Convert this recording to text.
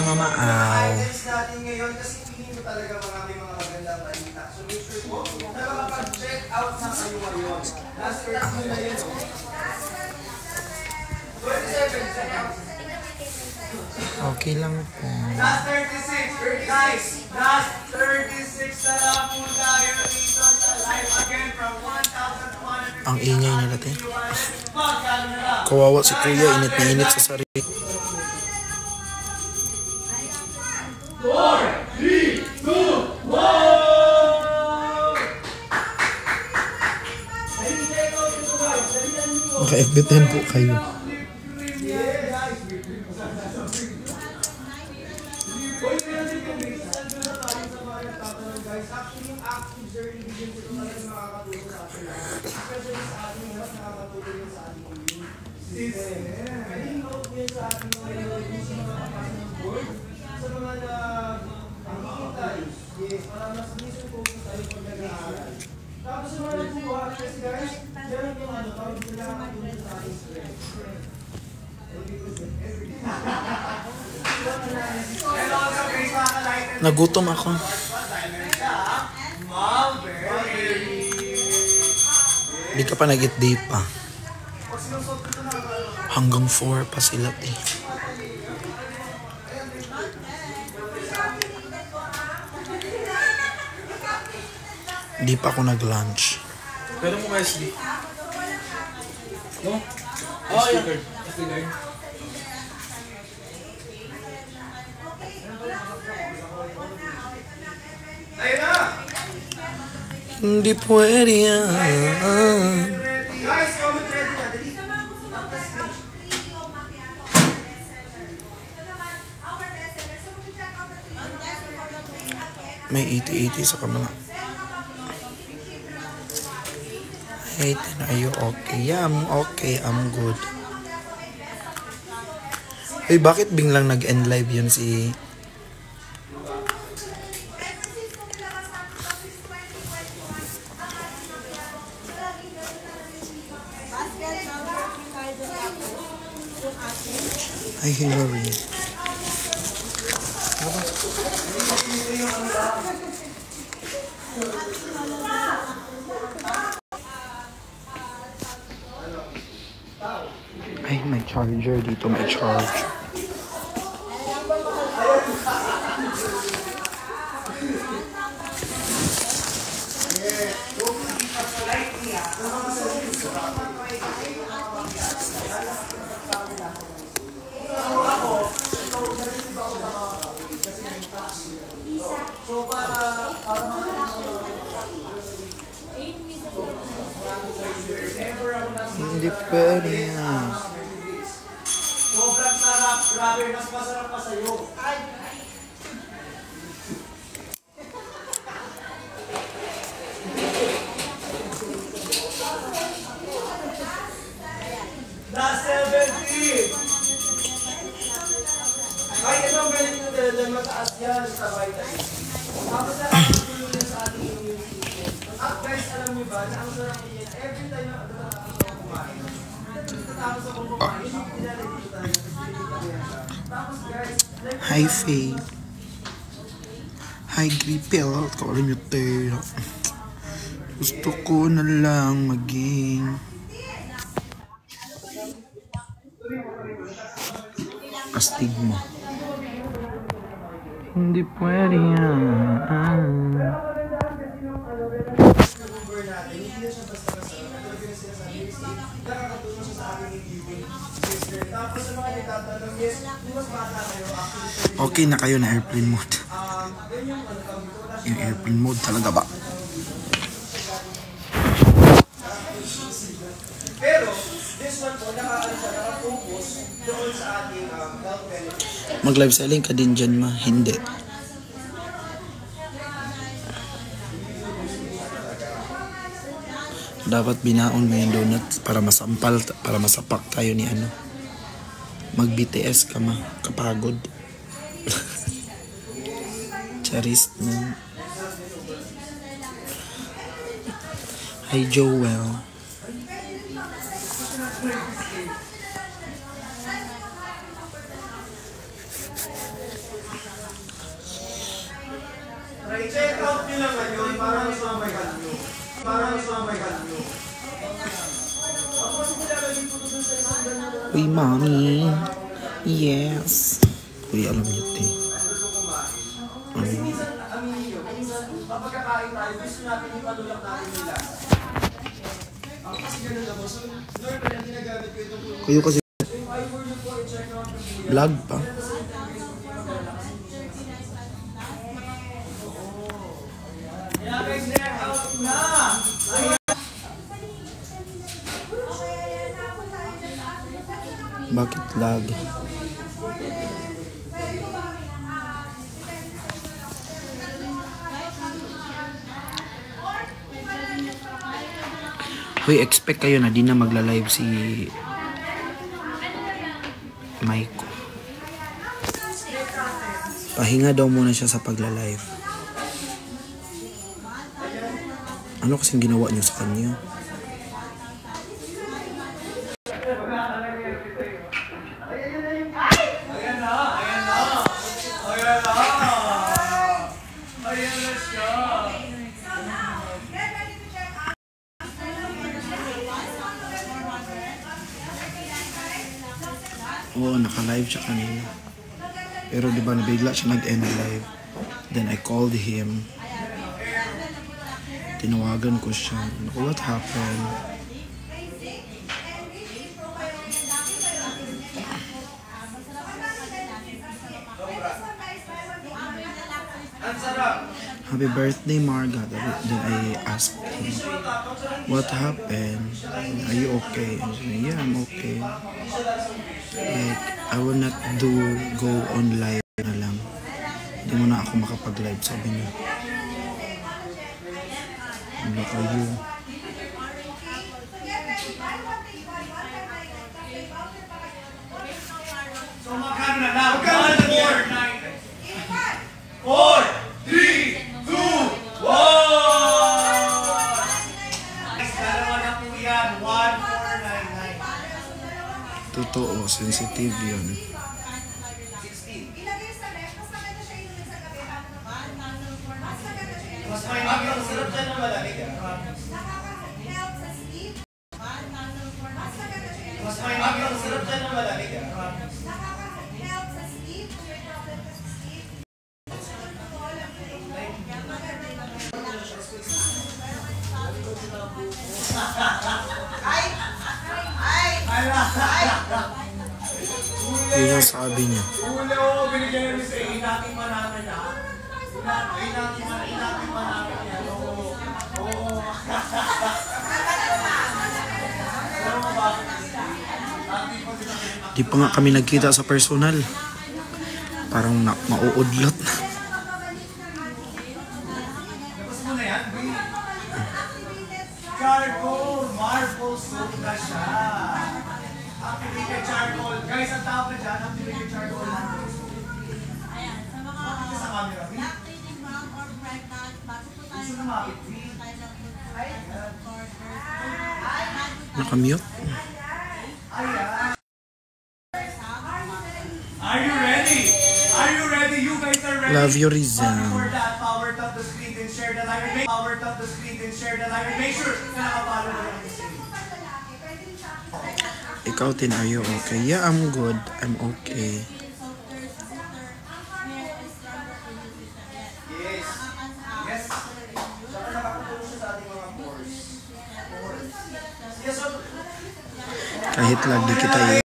Kuya Mama Al. natin ngayon kasi hindi mo talaga mga magandang balita. So make sure po na makapag-check out na kayo ngayon. Last 30 na yun. 27 seconds. Okay lang po. Last 36. Guys, last 36 na lang po tayo dito sa live again from 1,200. Ang ingay nila natin. Kawawa si Kuya, init na init sa sarili. 4, 3, 2, 1! Maka-FB10 po kayo. Nagutom ako. Di ka pa nag-eat day pa. Hanggang 4 pa sila eh. Di pa ako nag-lunch. Pero mo SD. No? Oh, yeah. SD card. Hindi pwede yan. Guys, comment ready na. Dali. May 80-80 sa kamala. Hey, are you okay? Yeah, I'm okay. I'm good. Hey, bakit biglang nag-end live yun si... Ay, Hillary. Ay, may charger dito. May charge. Hindi pwede yan. Sobrang sarap. Grabe, mas masarap pa sa'yo. Last 70. Ay, ito ang galing nyo dahil mataas yan sa vitamin. Tapos na ang tulong sa ating immunity. At guys, alam nyo ba na ang sarap niya every time na kumain. Tapos ako kumain, nilalagay tayo. Tapos guys, Hi, Faye. Hi, Gripel. Kawalan nyo tayo. Gusto ko na lang maging astigma. Hindi pwede yan. Okay na kayo na airplane mode. Yung airplane mode talaga ba? pero, this one po, naka-focus doon sa ating health benefits. Mag-live selling ka din dyan, ma? Hindi. Dapat binaon mo yung donut para masampal, para masapak tayo ni ano. Mag-BTS ka, ma. Kapagod. Charis na. Hi, Joel. nyo lang ngayon, parang sumabay ka nyo. Parang sumabay ka nyo. Uy, mommy. Yes. Uy, alam niyo, te. Kapag kakain tayo, gusto natin ipanulak natin nila. Ako kasi ganun ako. So, normal ang ginagamit ko itong Kayo kasi vlog pa. Bakit lag? Hoy, expect kayo na di na magla-live si Mike. Pahinga daw muna siya sa pagla-live. Ano kasing ginawa niyo sa kanya? Oo, naka-live siya kanina. Pero di ba nabigla siya nag-end live. Then I called him. Tinawagan ko siya. Naku, what happened? Happy birthday, Marga. Then I asked him, what happened? Are you okay? And she said, yeah, I'm okay. Like, I will not go on live na lang. Hindi mo na ako makapag-live, sabi niya. Ano kayo? So magkano na lang? Magkano na 4, 3, 2, 1! Dalawa na po yan. 1499. Totoo, sensitive yun. Mas may ang sarap dyan ng malamig. Mas may ang sarap dyan ng malamig. Yun yung sabi niya. Ulo, binigyan namin sa inating manamin na. Inating manamin yan. Oo. Di pa nga kami nagkita sa personal. Parang mauudlot na. Charcoal, marble soap na siya. Activated charcoal. Guys, ang tawag na dyan, activated charcoal na. Ayan, sa mga Sa camera, Vin. lactating mom or pregnant, pasok po tayo Gusto na ng mapit, Vin. Nakamute? Are you ready? Are you ready? You guys are ready? Love you, But Rizal. before that, power tap the screen and share the live. Power tap the screen and share the live. Make sure na nakapalo na yung screen. Ikaw, Tin, are you okay? Yeah, I'm good. I'm okay. Yes. Yes. Saka nakakatulong siya sa ating mga pores. Yes, sir. Kahit lagi kita